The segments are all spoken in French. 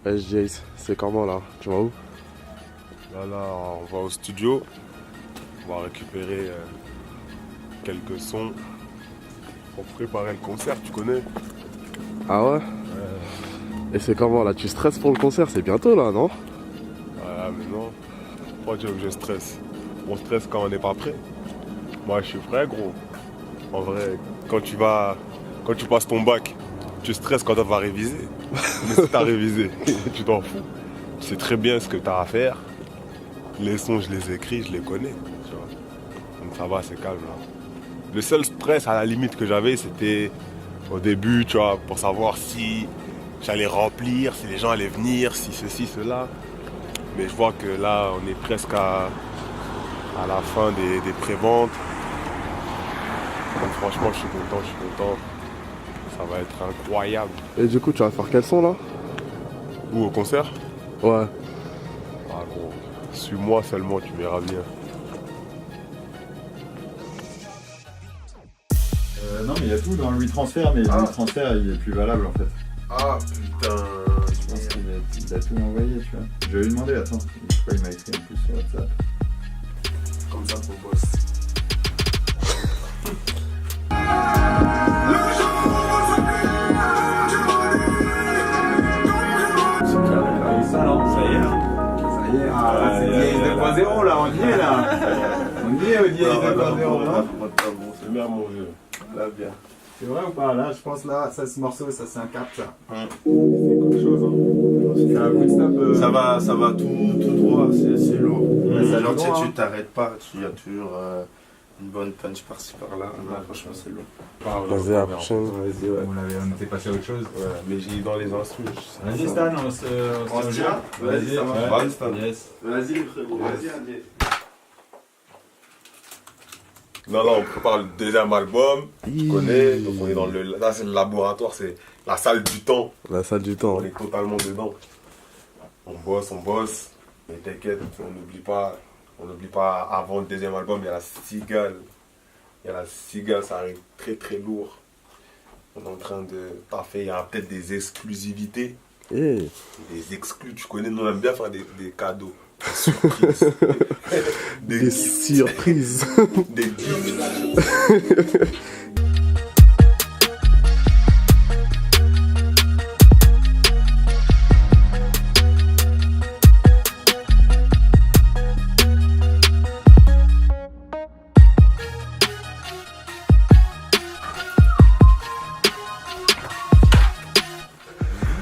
Jace, c'est comment là? Tu vas où? Là, on va au studio. On va récupérer quelques sons pour préparer le concert, tu connais? Ah ouais? Et c'est comment là? Tu stresses pour le concert? C'est bientôt là, non? Ah mais non, pourquoi tu veux que je stresse? On stresse quand on n'est pas prêt. Moi je suis prêt gros. En vrai, quand tu passes ton bac, tu stresses quand tu vas réviser. Mais si tu as révisé, tu t'en fous. Tu sais très bien ce que tu as à faire. Les sons, je les écris, je les connais. Tu vois. Donc ça va, c'est calme là. Le seul stress à la limite que j'avais, c'était au début, tu vois, pour savoir si j'allais remplir, si les gens allaient venir, si ceci, cela. Mais je vois que là, on est presque à la fin des préventes. Donc franchement, je suis content. Ça va être incroyable. Et du coup, tu vas faire quel son là? Ou au concert? Ouais. Ah gros, suis-moi seulement, tu verras bien. Non mais il y a tout dans le WeTransfer, mais le WeTransfer il est plus valable en fait. Ah putain. Je pense qu'il a tout envoyé, tu vois. Je vais lui demander, attends, je crois qu'il m'a écrit en plus sur WhatsApp. Comme ça qu'on bosse. Ça y est, c'est 2.0 là, on y est là. On y est au Diez 2.0 là. C'est bien mon vieux. Là bien. C'est vrai ou pas? Là, je pense là, ça ce morceau, ça c'est un cap ça. C'est quelque chose hein. C'est un coup de stop. Ça va tout droit, c'est lourd. Ça Genre, droit, tu t'arrêtes pas, il y a toujours une bonne punch par-ci par-là. Là, franchement, c'est lourd. Vas-y, à la prochaine. Vas-y, ouais. On était passé à autre chose. Ouais, mais j'ai dans les instrus. Vas-y Stan, on se tient. Vas-y, ça va. Vas-y, Stan. Yes. Vas-y, frérot, vas-y, Andy. Non, on prépare le deuxième album. Tu connais, donc on est dans le. Là, c'est le laboratoire, c'est la salle du temps. La salle du temps. On est totalement dedans. On bosse. Mais t'inquiète, on n'oublie pas, avant le deuxième album, il y a la cigale. Ça arrive très très lourd. On est en train de taffer, il y a peut-être des exclusivités. Hey. Des exclus, tu connais, nous on aime bien faire des cadeaux. Des surprises. Des surprises. Des gifts.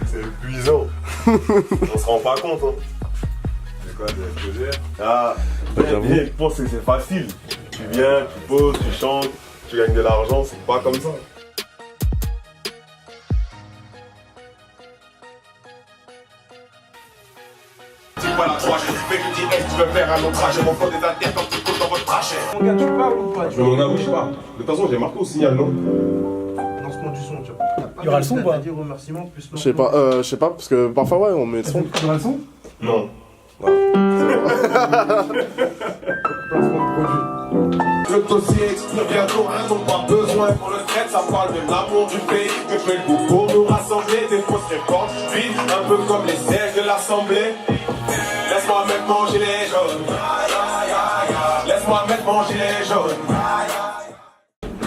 C'est épuisant. On se rend pas compte, hein. C'est quoi, de poser? Ah, j'avoue. je pense que c'est facile. Tu viens, tu poses, tu chantes, tu gagnes de l'argent, c'est pas comme ça. C'est pas la croix, je fais que tu dis, tu veux faire un autre trajet, mon frère des intérêts quand tu poses dans votre trajet. Mon gars, tu parles ou pas? Mon gars, oui, je parle. De toute façon, j'ai marqué au signal, non? Lancement du son, tu vois. Il y aura le son ou pas? Remerciements plus Je sais pas, parce que parfois ouais, on met le son. Il y aura le son? Non. Le dossier exprime bientôt, rien dont pas besoin pour le traite, ça parle de l'amour du pays que fait le goût pour nous rassembler, des fausses réponses, vite, un peu comme les sièges de l'Assemblée. Laisse-moi mettre mon gilet jaune. Laisse-moi mettre mon gilet jaune.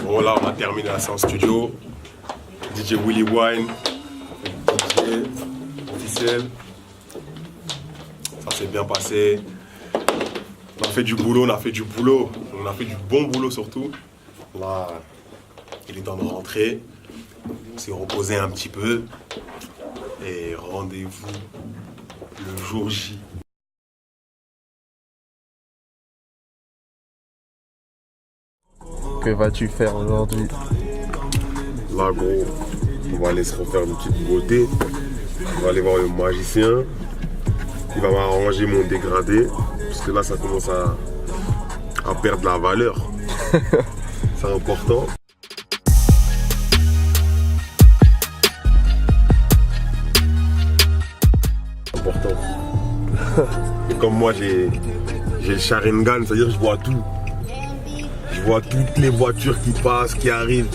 Bon là on a terminé la séance studio. DJ Willy Wine, DJ officiel. Ça s'est bien passé. On a fait du boulot, on a fait du bon boulot surtout. Là, il est temps de rentrer. On s'est reposé un petit peu. Et rendez-vous le jour J. Que vas-tu faire aujourd'hui? Là gros, on va aller se refaire une petite beauté. On va aller voir le magicien. Il va m'arranger mon dégradé. Parce que là ça commence à perdre la valeur. C'est important. Important. Et comme moi j'ai le Sharingan, c'est-à-dire que je vois tout. Je vois toutes les voitures qui passent, qui arrivent.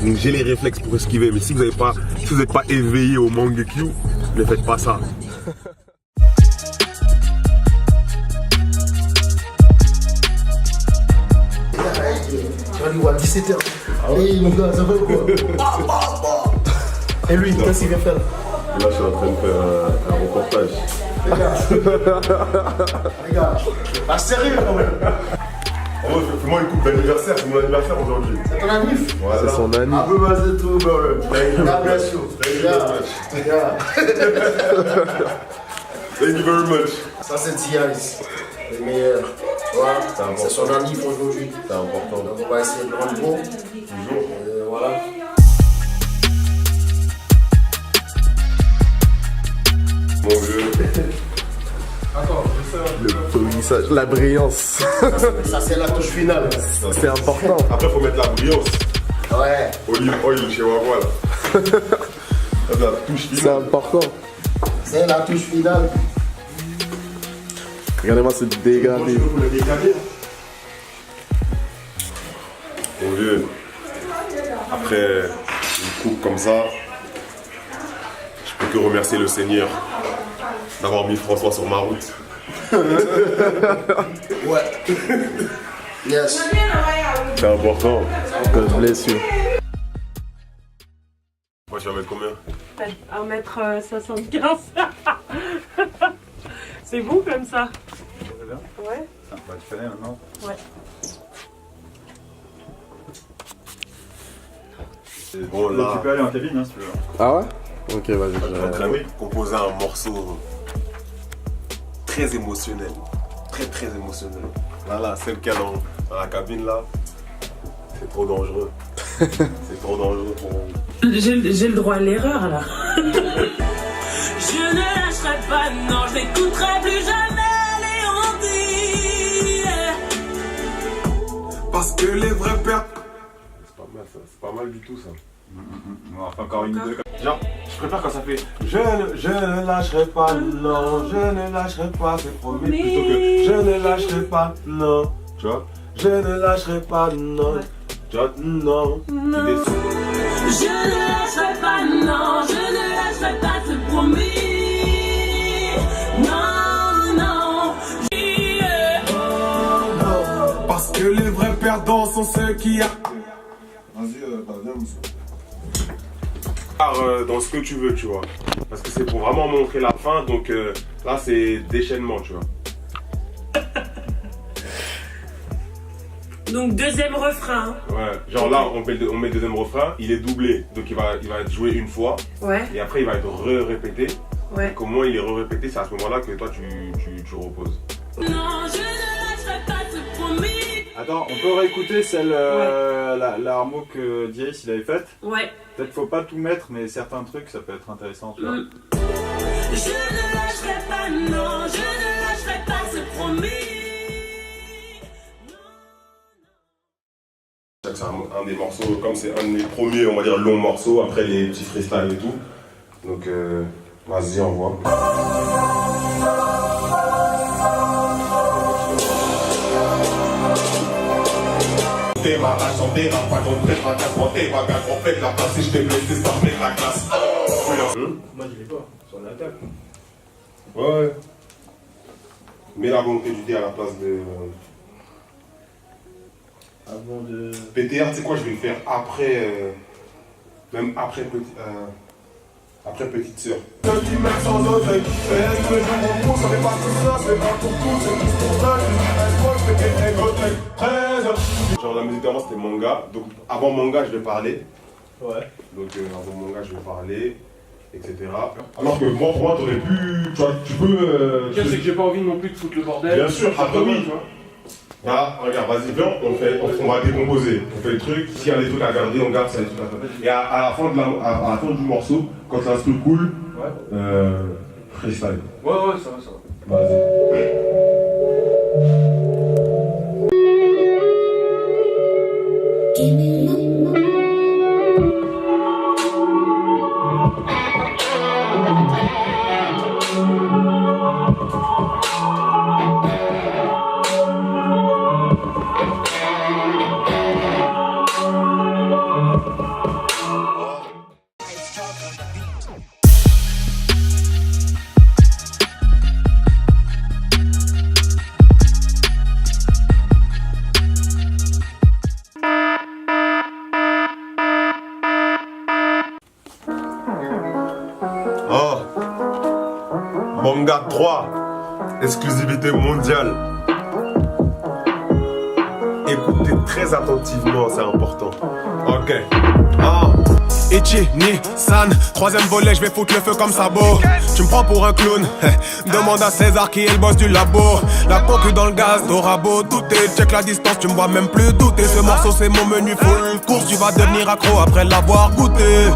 Donc j'ai les réflexes pour esquiver. Mais si vous n'êtes pas éveillé au Mangekyu, ne faites pas ça. Tu vas lui voir à 17h. Hey mon gars, ça va ou quoi? Et lui, qu'est-ce qu'il vient faire? Là, je suis en train de faire un reportage. Les gars, pas sérieux quand même. Oh, fais-moi une coupe d'anniversaire, c'est mon anniversaire aujourd'hui. C'est ton anniv? Voilà. C'est son ami. Happy birthday to you, brother. God bless you. Thank you very much. Yeah. Thank you very much. Ça c'est T.I.S. Les meilleurs. Voilà. C'est son anniv aujourd'hui. C'est important. Donc on va essayer de rendre bon. Toujours. Voilà. Mon vieux. Le polissage, la brillance. Ça c'est la touche finale. C'est important. Après, faut mettre la brillance. Ouais. Olive oil chez Wawa là. Ça, c'est la touche C'est finale. important. C'est la touche finale. Regardez-moi ce dégradé. Pour le décaler. Mon vieux. Après une coupe comme ça, je peux que remercier le Seigneur d'avoir mis François sur ma route. Ouais. Yes. C'est important. God bless you. Moi, tu vas mettre combien? 1m75. C'est bon comme ça? Ouais. Bah, tu connais maintenant. Ouais. Bon, là, Tu peux aller en cabine hein, si tu veux. Ah ouais? Ok, je suis en vas-y. train de composer un morceau très émotionnel. Très émotionnel. Là, celle qu'il y a dans la cabine là, c'est trop dangereux. C'est trop dangereux pour moi. J'ai le droit à l'erreur là. Je ne lâcherai pas, non, je n'écouterai plus jamais les ondits. Parce que les vrais pères. C'est pas mal ça, c'est pas mal du tout ça. On va faire encore une ou deux. Genre, je préfère quand ça fait je ne lâcherai pas, non, je ne lâcherai pas, c'est promis. Plutôt que je ne lâcherai pas, non, tu vois, je ne lâcherai pas, non, tu vois, non. Je ne lâcherai pas, non, je ne lâcherai pas, c'est promis. Non, non, Parce que les vrais perdants sont ceux qui a. Dans ce que tu veux, tu vois. Parce que c'est pour vraiment montrer la fin, donc là c'est déchaînement, tu vois. Donc deuxième refrain. Ouais, genre là on met le deuxième refrain, il est doublé, donc il va être joué une fois, Ouais, et après il va être répété. ouais. Donc au moins il est répété, c'est à ce moment-là que toi tu reposes. Non, je ne lâcherai pas, c'est promis. Attends, on peut réécouter celle, la harmo que Diaz il avait faite. Ouais. Peut-être faut pas tout mettre, mais certains trucs ça peut être intéressant. Tu vois. Je ne lâcherai pas, non, je ne lâcherai pas, c'est promis. C'est un des morceaux, comme c'est un des premiers, on va dire, longs morceaux, après les petits freestyles et tout. Donc vas-y, envoie. Ma rage en terre, pas qu'on fait ma casse, monter ma gage, on fait la place et je t'ai blessé sans mettre la classe. Moi je l'ai pas. Sur la table. Ouais. Mets la volonté du dé à la place de. Avant de. PTR, tu sais quoi, je vais le faire après. Même après petite sœur. Petit mec sans oseille, c'est tous les jours on pousse, on est pas tout ça, c'est pas pour tout, c'est juste pour ça, je fais des négociations, 13. Genre la musique d'avant c'était manga, donc avant manga je vais parler. Ouais. Donc avant manga je vais parler, etc. Alors que moi pour moi t'aurais pu. Tu vois, tu peux. Le pire, c'est que j'ai pas envie non plus de foutre le bordel. Bien sûr, après oui. tu vois. Voilà, regarde, vas-y, viens, on va décomposer. On fait le truc, s'il y a des trucs à garder, on garde, s'il y a des trucs à garder. Et à la fin à la fin du morceau, quand l'instru cool, freestyle. Ouais, ça va. Vas-y. Manga 3, exclusivité mondiale. Écoutez très attentivement, c'est important. Ok. Ichi, Nissan, troisième volet, je vais foutre le feu comme sabot. Tu me prends pour un clown, demande à César qui est le boss du labo. La concu dans le gaz, d'Orabo, douter, check la distance, tu me vois même plus douter. Ce morceau c'est mon menu full course, tu vas devenir accro après l'avoir goûté.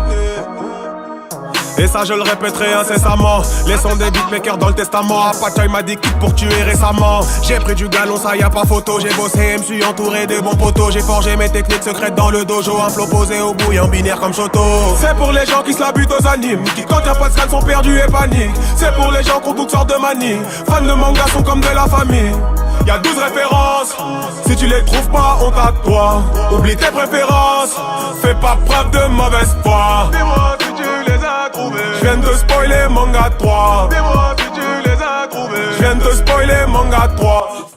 Et ça je le répéterai incessamment. Laissons des beatmakers dans le testament. Apache m'a dit quitte pour tuer récemment. J'ai pris du galon, ça y a pas photo. J'ai bossé, me suis entouré des bons poteaux. J'ai forgé mes techniques secrètes dans le dojo. Un flow posé au bouillon binaire comme Choto. C'est pour les gens qui se la butent aux animes, qui quand y'a pas de scan sont perdus et paniques. C'est pour les gens qui ont toutes sortes de manies. Fans de manga sont comme de la famille. Y'a 12 références, si tu les trouves pas, honte à toi. Oublie tes préférences, fais pas preuve de mauvaise foi. Dis-moi si tu les as trouvés. Je viens de spoiler Manga 3. Dis-moi si tu les as trouvés. Je viens de spoiler Manga 3.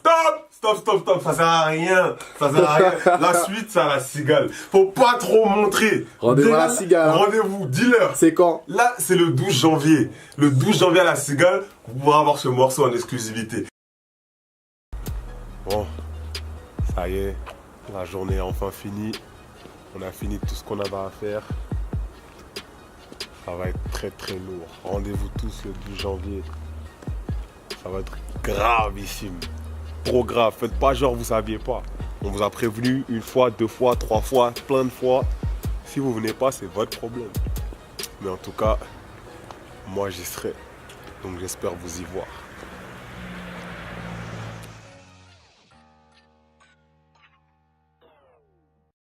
Stop, ça sert à rien. Ça sert à rien. La suite, c'est à la cigale. Faut pas trop montrer. Rendez-vous à la cigale. Rendez-vous, dis-leur. C'est quand? Là, c'est le 12 janvier. Le 12 janvier à la cigale, vous pourrez avoir ce morceau en exclusivité. Bon, ça y est, la journée est enfin finie. On a fini tout ce qu'on avait à faire. Ça va être très très lourd. Rendez-vous tous le 12 janvier. Ça va être gravissime. Trop grave. Faites pas genre vous saviez pas. On vous a prévenu une fois, 2 fois, 3 fois, plein de fois. Si vous venez pas, c'est votre problème. Mais en tout cas, moi j'y serai. Donc j'espère vous y voir.